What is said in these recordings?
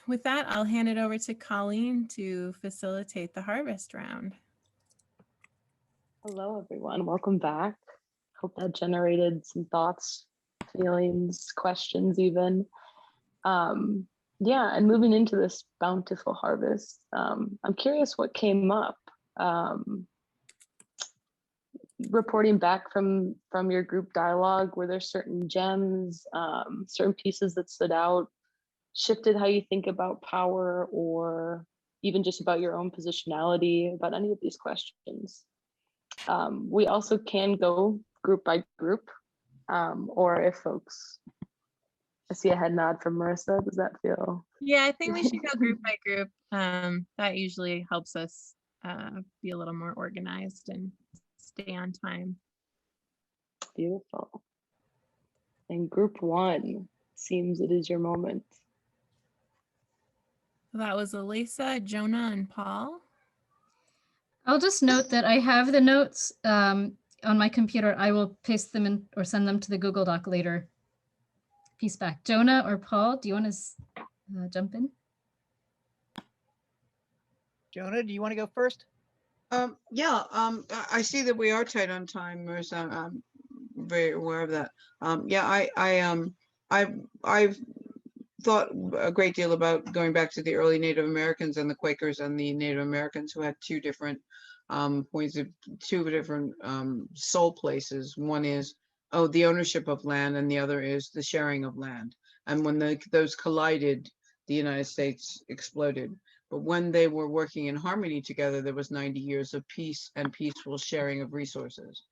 with that, I'll hand it over to Colleen to facilitate the harvest round. Hello, everyone. Welcome back. Hope that generated some thoughts, feelings, questions even. Yeah, and moving into this bountiful harvest, I'm curious what came up. Reporting back from your group dialogue, were there certain gems, certain pieces that stood out, shifted how you think about power, or even just about your own positionality about any of these questions? We also can go group by group, or if folks, I see a head nod from Marissa. Does that feel? Yeah, I think we should go group by group. That usually helps us be a little more organized and stay on time. Beautiful. And group one, seems it is your moment. That was Elisa, Jonah, and Paul. I'll just note that I have the notes on my computer. I will paste them in or send them to the Google Doc later. Peace back. Jonah or Paul, do you want to jump in? Jonah, do you want to go first? Yeah, I see that we are tight on time, Marissa. I'm very aware of that. Yeah, I've thought a great deal about going back to the early Native Americans and the Quakers and the Native Americans who had two different soul places. One is, the ownership of land, and the other is the sharing of land. And when those collided, the United States exploded. But when they were working in harmony together, there was 90 years of peace and peaceful sharing of resources.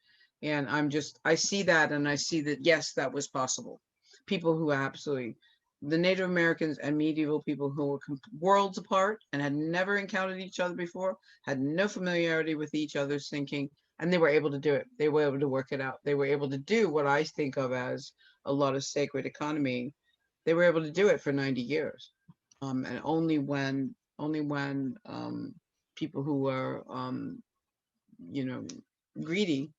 And I see that, and I see that, yes, that was possible. People who the Native Americans and medieval people who were worlds apart and had never encountered each other before, had no familiarity with each other's thinking, and they were able to do it. They were able to work it out. They were able to do what I think of as a lot of sacred economy. They were able to do it for 90 years. And only when people who were, greedy,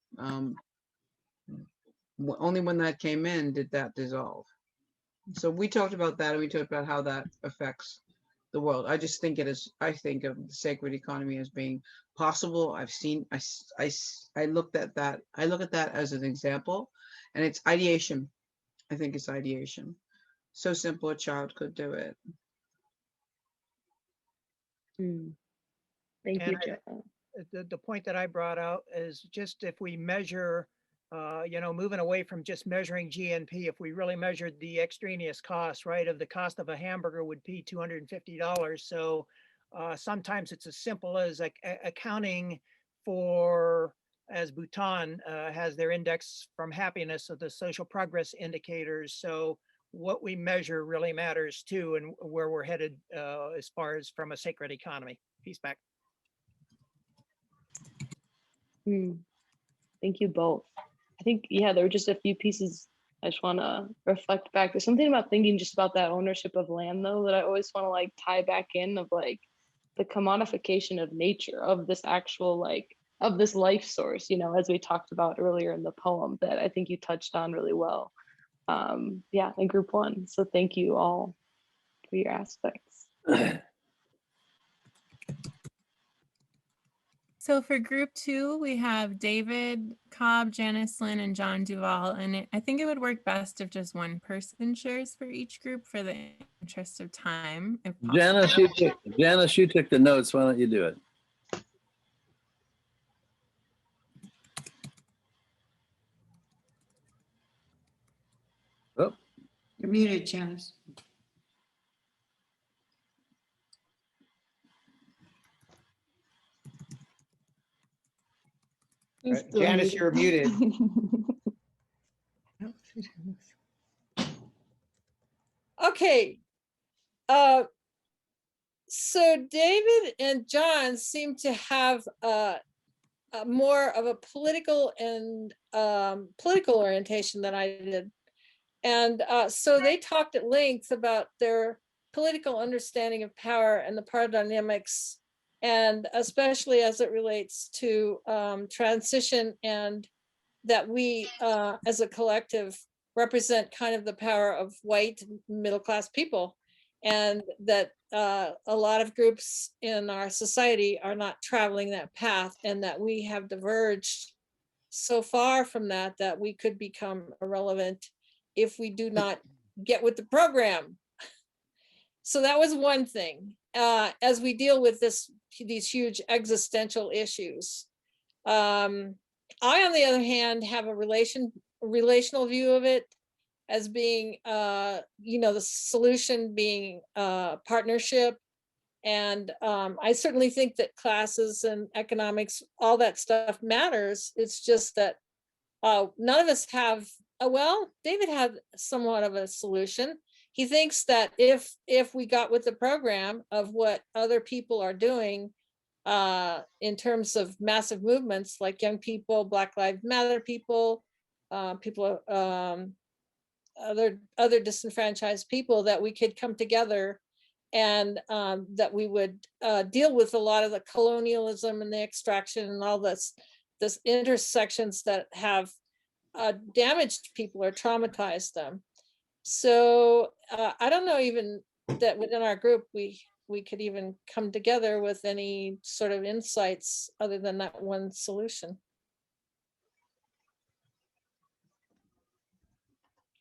only when that came in did that dissolve. So we talked about that, and we talked about how that affects the world. I just think I think of the sacred economy as being possible. I looked at that. I look at that as an example, and it's ideation. I think it's ideation. So simple, a child could do it. Thank you, Jonah. The point that I brought out is just if we measure, moving away from just measuring GNP, if we really measured the extraneous costs, right, of the cost of a hamburger would be $250. So sometimes it's as simple as accounting for, as Bhutan has their index from happiness of the social progress indicators. So what we measure really matters too, and where we're headed as far as from a sacred economy. Peace back. Thank you both. I think, yeah, there were just a few pieces I just want to reflect back. There's something about thinking just about that ownership of land, though, that I always want to tie back in of the commodification of nature, of this actual of this life source, as we talked about earlier in the poem that I think you touched on really well. Yeah, in group one. So thank you all for your aspects. So for group two, we have David Cobb, Janice Lynn, and John Duvall. And I think it would work best if just one person shares for each group for the interest of time. If Janice, you took the notes. Why don't you do it? Oh. You're muted, Janice. Janice, you're muted. Okay. So David and John seem to have more of a political and political orientation than I did. And so they talked at length about their political understanding of power and the power dynamics, and especially as it relates to transition, and that we as a collective represent kind of the power of white middle-class people. and that a lot of groups in our society are not traveling that path, and that we have diverged so far from that that we could become irrelevant if we do not get with the program. So that was one thing. As we deal with these huge existential issues, I, on the other hand, have a relational view of it as being, the solution being partnership. And I certainly think that classes and economics, all that stuff matters. It's just that none of us have, well, David had somewhat of a solution. He thinks that if we got with the program of what other people are doing in terms of massive movements like young people, Black Lives Matter people, people, other disenfranchised people, that we could come together and that we would deal with a lot of the colonialism and the extraction and all this intersections that have damaged people or traumatized them. So I don't know even that within our group we could even come together with any sort of insights other than that one solution.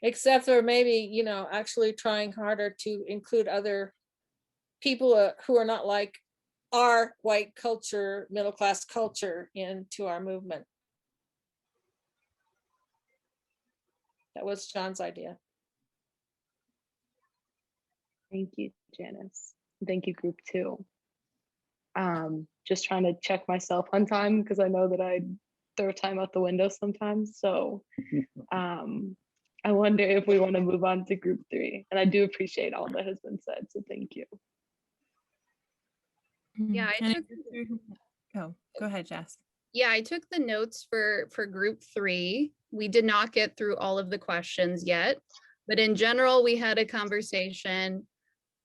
Except for maybe, actually trying harder to include other people who are not like our white culture, middle class culture into our movement. That was John's idea. Thank you, Janice. Thank you, group 2. Just trying to check myself on time because I know that I throw time out the window sometimes. So I wonder if we want to move on to group 3. And I do appreciate all that has been said, so thank you. Yeah, Go ahead, Jess. Yeah, I took the notes for group 3. We did not get through all of the questions yet, but in general, we had a conversation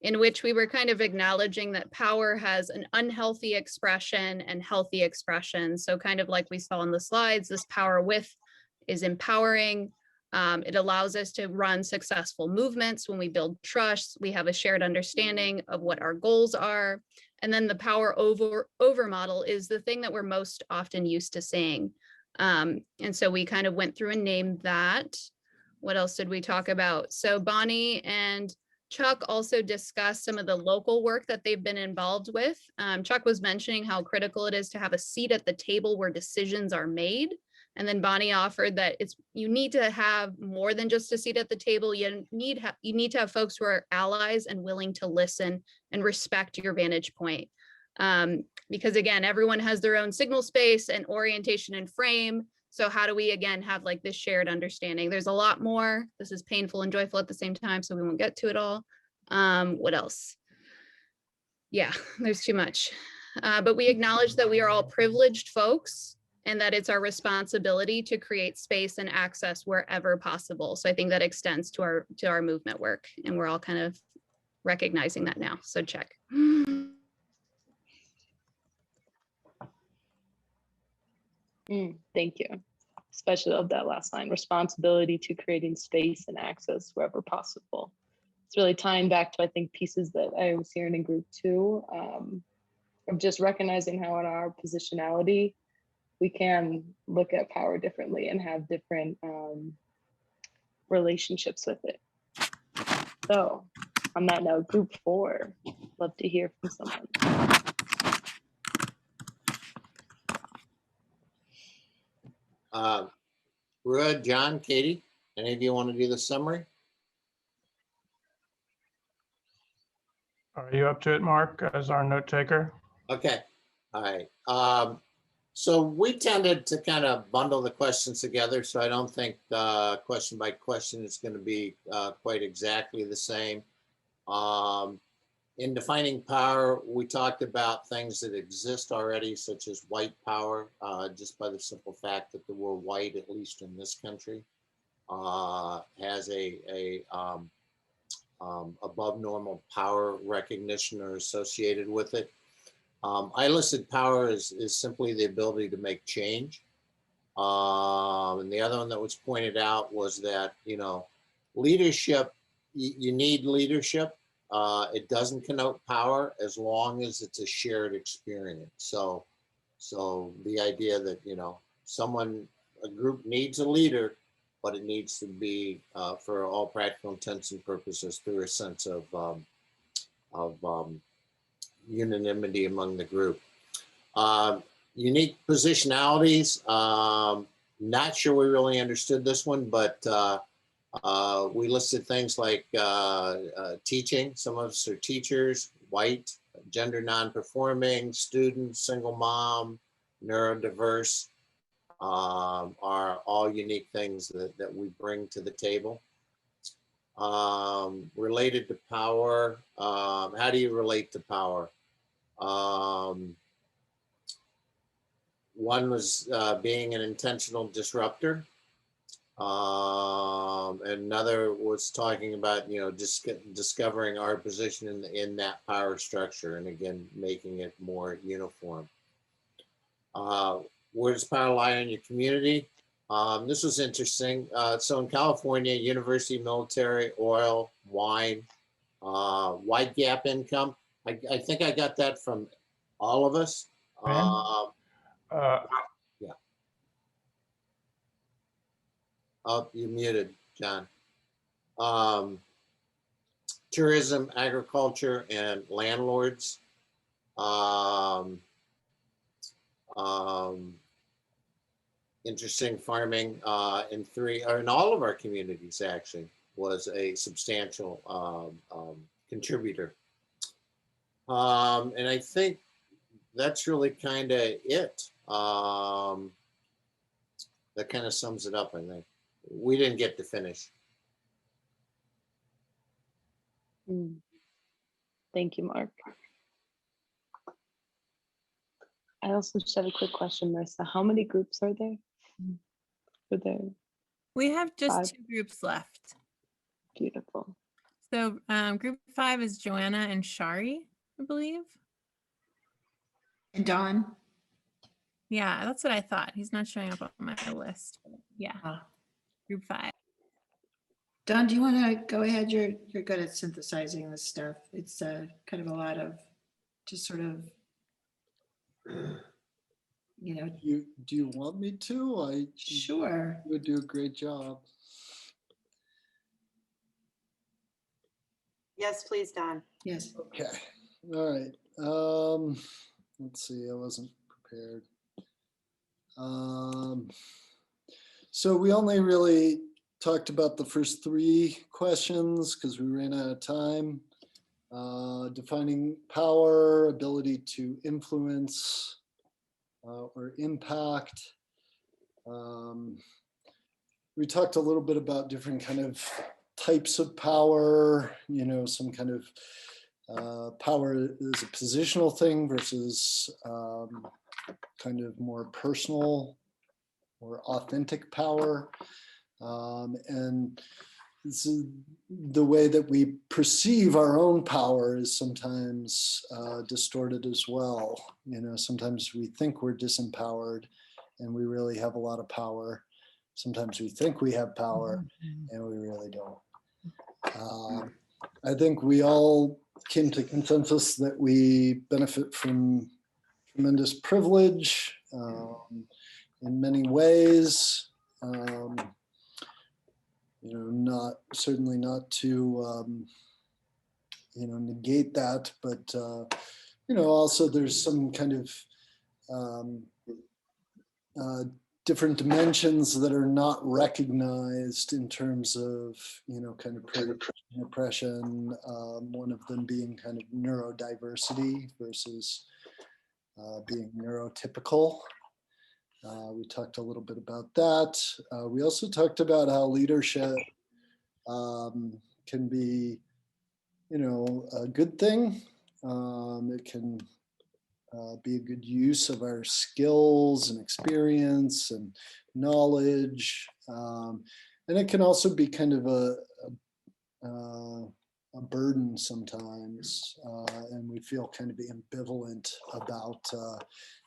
in which we were kind of acknowledging that power has an unhealthy expression and healthy expression. So kind of like we saw in the slides, this power with is empowering. It allows us to run successful movements when we build trust. We have a shared understanding of what our goals are. And then the power over model is the thing that we're most often used to seeing. And so we kind of went through and named that. What else did we talk about? So Bonnie and Chuck also discussed some of the local work that they've been involved with. Chuck was mentioning how critical it is to have a seat at the table where decisions are made. And then Bonnie offered that you need to have more than just a seat at the table. You need to have folks who are allies and willing to listen and respect your vantage point. Because again, everyone has their own signal space and orientation and frame. So how do we, again, have like this shared understanding? There's a lot more. This is painful and joyful at the same time, so we won't get to it all. What else? Yeah, there's too much. But we acknowledge that we are all privileged folks and that it's our responsibility to create space and access wherever possible. So I think that extends to our movement work, and we're all kind of recognizing that now. So check. Thank you. Especially of that last line, responsibility to creating space and access wherever possible. It's really tying back to, I think, pieces that I was hearing in group 2, of just recognizing how in our positionality, we can look at power differently and have different relationships with it. So on that note, group 4, love to hear from someone. Ruud, John, Katie, any of you want to do the summary? Are you up to it, Mark, as our note taker? Okay, all right. So we tended to kind of bundle the questions together, so I don't think question by question is going to be quite exactly the same. In defining power, we talked about things that exist already, such as white power, just by the simple fact that the word white, at least in this country, has a above normal power recognition or associated with it. I listed power as simply the ability to make change. And the other one that was pointed out was that, leadership, you need leadership. it doesn't connote power as long as it's a shared experience. So the idea that, a group needs a leader, but it needs to be, for all practical intents and purposes, through a sense of unanimity among the group. Unique positionalities. Not sure we really understood this one, but we listed things like teaching. Some of us are teachers, white, gender non-performing, student, single mom, neurodiverse, are all unique things that we bring to the table. Related to power, how do you relate to power? One was being an intentional disruptor. Another was talking about, discovering our position in that power structure, and again, making it more uniform. Where does power lie in your community? This was interesting. So in California, university, military, oil, wine, wide gap income. I think I got that from all of us. Uh, Yeah. Oh, you're muted, John. Tourism, agriculture, and landlords. Interesting, farming in all of our communities actually was a substantial contributor. And I think that's really kind of it. That kind of sums it up, I think. We didn't get to finish. Thank you, Mark. I also just have a quick question, Marissa. How many groups are there? We have just 5? 2 groups left. Beautiful. So group 5 is Joanna and Shari, I believe. And Don? Yeah, that's what I thought. He's not showing up on my list. Yeah, Ah. group 5. Don, do you want to go ahead? You're good at synthesizing this stuff. It's kind of a lot of just sort of, Do you want me to? Sure. Would do a great job. Yes, please, Don. Yes. Okay. All right. Let's see. I wasn't prepared. So we only really talked about the first 3 questions because we ran out of time. Defining power, ability to influence or impact. We talked a little bit about different kind of types of power, some kind of power is a positional thing versus kind of more personal or authentic power. And so the way that we perceive our own power is sometimes distorted as well. Sometimes we think we're disempowered and we really have a lot of power. Sometimes we think we have power and we really don't. I think we all came to consensus that we benefit from tremendous privilege in many ways. Certainly not to negate that, but also there's some kind of different dimensions that are not recognized in terms of kind of oppression. One of them being kind of neurodiversity versus being neurotypical. We talked a little bit about that. We also talked about how leadership can be, a good thing. It can be a good use of our skills and experience and knowledge. And it can also be kind of a burden sometimes. And we feel kind of ambivalent about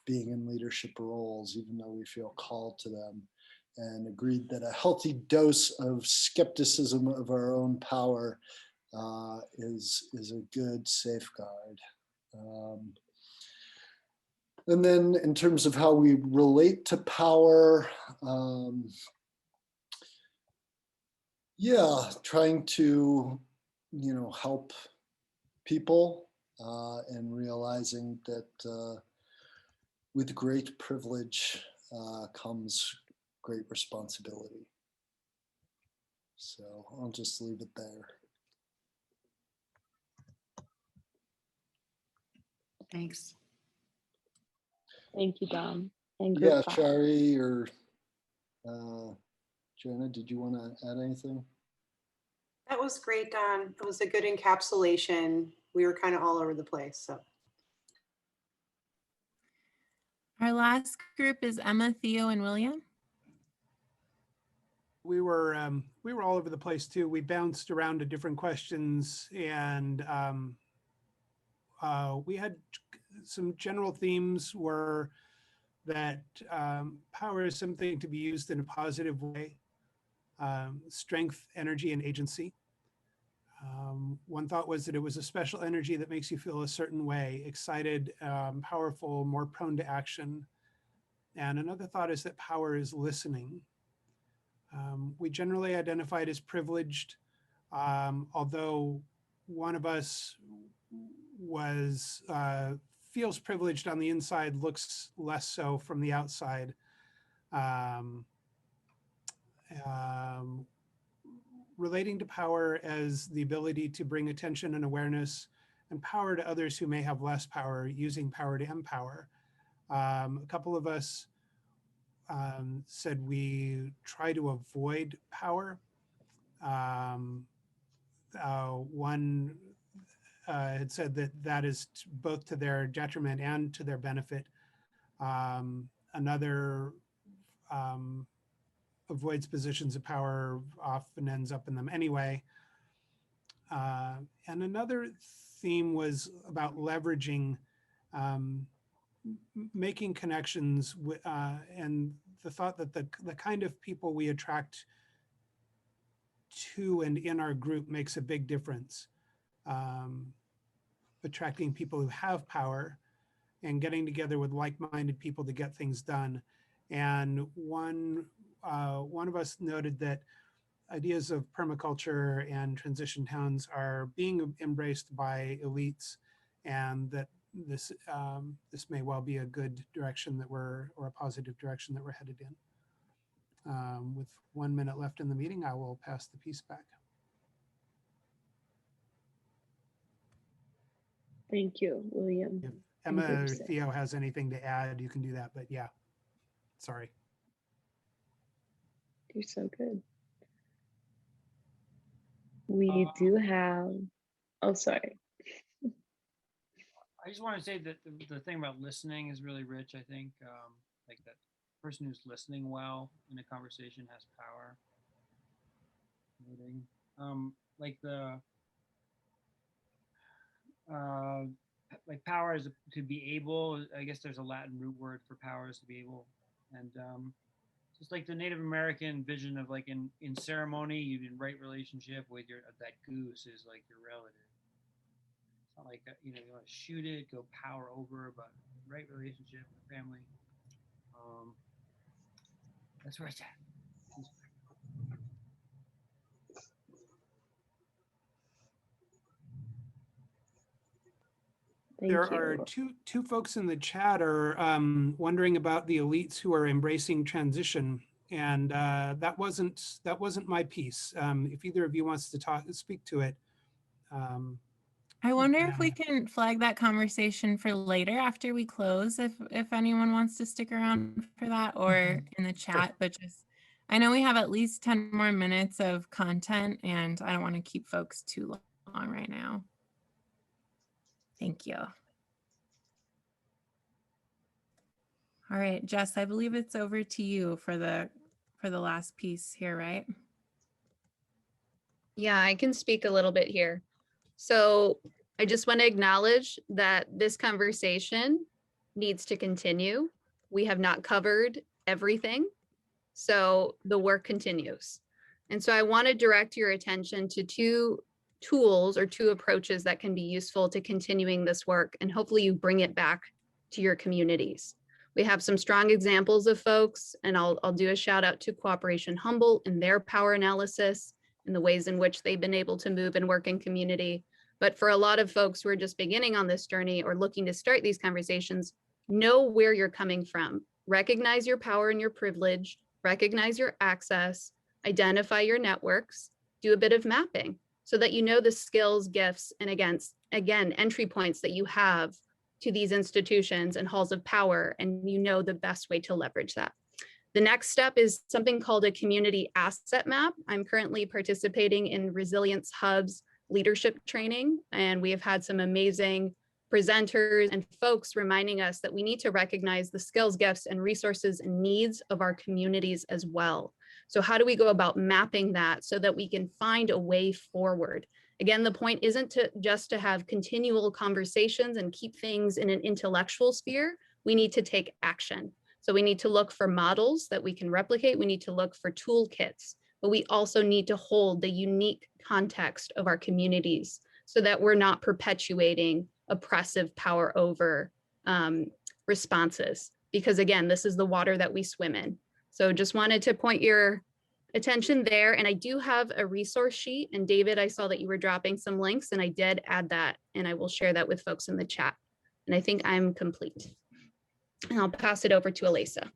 being in leadership roles, even though we feel called to them, and agreed that a healthy dose of skepticism of our own power is a good safeguard. And then in terms of how we relate to power, yeah, trying to, help people and realizing that with great privilege comes great responsibility. So I'll just leave it there. Thanks. Thank you, Don. And Yeah, group 5. Shari or Jenna, did you want to add anything? That was great, Don. It was a good encapsulation. We were kind of all over the place. So Our last group is Emma, Theo, and William. We were all over the place too. We bounced around to different questions, and we had some general themes were that power is something to be used in a positive way, strength, energy, and agency. One thought was that it was a special energy that makes you feel a certain way, excited, powerful, more prone to action. And another thought is that power is listening. We generally identified as privileged, although one of us feels privileged on the inside, looks less so from the outside. Relating to power as the ability to bring attention and awareness and power to others who may have less power, using power to empower. A couple of us said we try to avoid power. One had said that is both to their detriment and to their benefit. Another avoids positions of power, often ends up in them anyway. And another theme was about leveraging, making connections, and the thought that the kind of people we attract to and in our group makes a big difference. Attracting people who have power and getting together with like-minded people to get things done. And one of us noted that ideas of permaculture and transition towns are being embraced by elites, and that this may well be a good direction or a positive direction that we're headed in. With 1 minute left in the meeting, I will pass the piece back. Thank you, William. If Emma or Theo has anything to add, you can do that, but yeah, sorry. You're so good. We do have, oh, sorry. I just want to say that the thing about listening is really rich, I think. Like that person who's listening well in a conversation has power. Like power is to be able, I guess there's a Latin root word for power is to be able. And just like the Native American vision of like in ceremony, you in right relationship with that goose is like your relative. It's not like, you want to shoot it, go power over, but right relationship with family. That's where it's at. There are two folks in the chat are wondering about the elites who are embracing transition, and that wasn't my piece. If either of you wants to speak to it. I wonder if we can flag that conversation for later after we close, if anyone wants to stick around for that, or in the chat, but just, I know we have at least 10 more minutes of content and I don't want to keep folks too long right now. Thank you. All right, Jess, I believe it's over to you for the last piece here, right? Yeah, I can speak a little bit here. So I just want to acknowledge that this conversation needs to continue. We have not covered everything, so the work continues. And so I want to direct your attention to tools or two approaches that can be useful to continuing this work, and hopefully you bring it back to your communities. We have some strong examples of folks, and I'll do a shout out to Cooperation Humboldt and their power analysis and the ways in which they've been able to move and work in community. But for a lot of folks who are just beginning on this journey or looking to start these conversations, know where you're coming from. Recognize your power and your privilege, recognize your access, identify your networks, do a bit of mapping so that you know the skills, gifts, and again, entry points that you have to these institutions and halls of power, and you know the best way to leverage that. The next step is something called a community asset map. I'm currently participating in Resilience Hub's leadership training, and we have had some amazing presenters and folks reminding us that we need to recognize the skills, gifts, and resources and needs of our communities as well. So how do we go about mapping that so that we can find a way forward? Again, the point isn't just to have continual conversations and keep things in an intellectual sphere. We need to take action. So we need to look for models that we can replicate. We need to look for toolkits, but we also need to hold the unique context of our communities so that we're not perpetuating oppressive power over responses. Because again, this is the water that we swim in. So just wanted to point your attention there. And I do have a resource sheet. And David, I saw that you were dropping some links, and I did add that, and I will share that with folks in the chat. And I think I'm complete. And I'll pass it over to Alisa.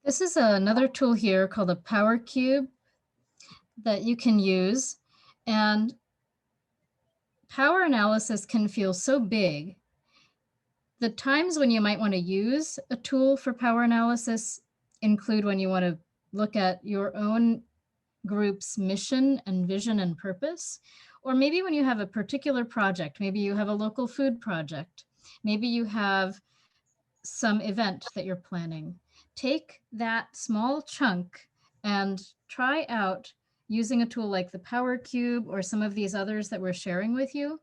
This is another tool here called a Power Cube that you can use. And power analysis can feel so big. The times when you might want to use a tool for power analysis include when you want to look at your own group's mission and vision and purpose, or maybe when you have a particular project, maybe you have a local food project, maybe you have some event that you're planning. Take that small chunk and try out using a tool like the Power Cube or some of these others that we're sharing with you,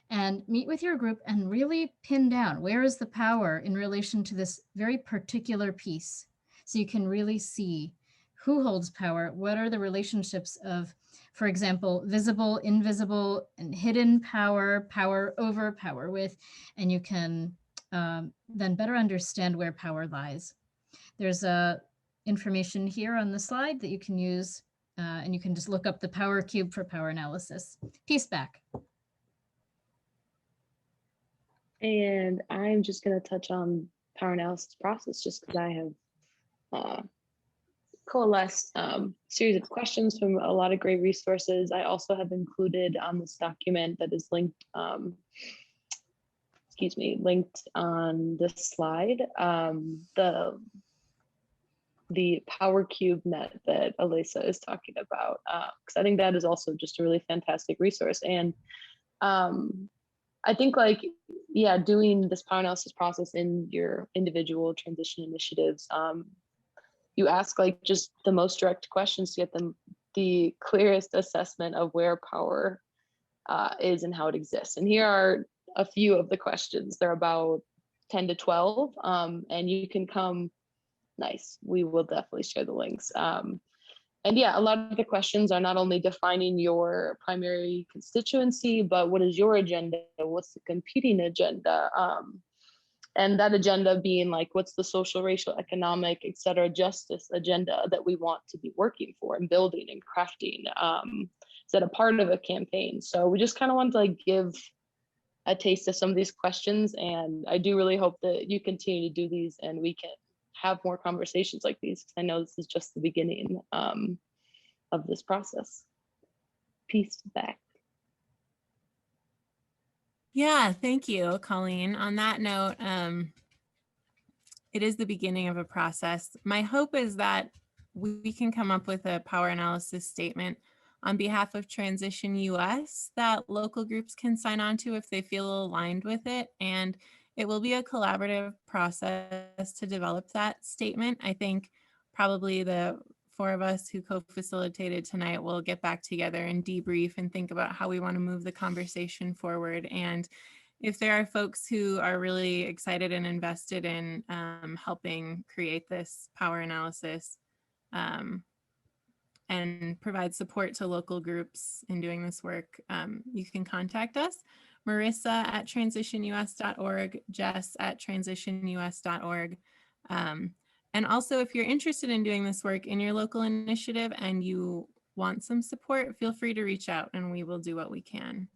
and meet with your group and really pin down where is the power in relation to this very particular piece. So you can really see who holds power, what are the relationships of, for example, visible, invisible, and hidden power, power over, power with, and you can then better understand where power lies. There's information here on the slide that you can use, and you can just look up the Power Cube for power analysis. Peace back. And I'm just going to touch on power analysis process just because I have coalesced a series of questions from a lot of great resources. I also have included on this document that is linked, linked on this slide, the Power Cube net that Alisa is talking about, because I think that is also just a really fantastic resource. And I think doing this power analysis process in your individual transition initiatives, you ask just the most direct questions to get them the clearest assessment of where power is and how it exists. And here are a few of the questions. They're about 10 to 12, and you can come. Nice. We will definitely share the links. And yeah, a lot of the questions are not only defining your primary constituency, but what is your agenda? What's the competing agenda? And that agenda being what's the social, racial, economic, et cetera, justice agenda that we want to be working for and building and crafting? Is that a part of a campaign? So we just kind of want to give a taste of some of these questions. And I do really hope that you continue to do these and we can have more conversations like these, because I know this is just the beginning of this process. Peace back. Yeah, thank you, Colleen. On that note, it is the beginning of a process. My hope is that we can come up with a power analysis statement on behalf of Transition US that local groups can sign on to if they feel aligned with it. And it will be a collaborative process to develop that statement. I think probably the four of us who co-facilitated tonight will get back together and debrief and think about how we want to move the conversation forward. And if there are folks who are really excited and invested in helping create this power analysis, and provide support to local groups in doing this work, you can contact us. Marissa at transitionus.org, Jess at transitionus.org. And also, if you're interested in doing this work in your local initiative and you want some support, feel free to reach out and we will do what we can.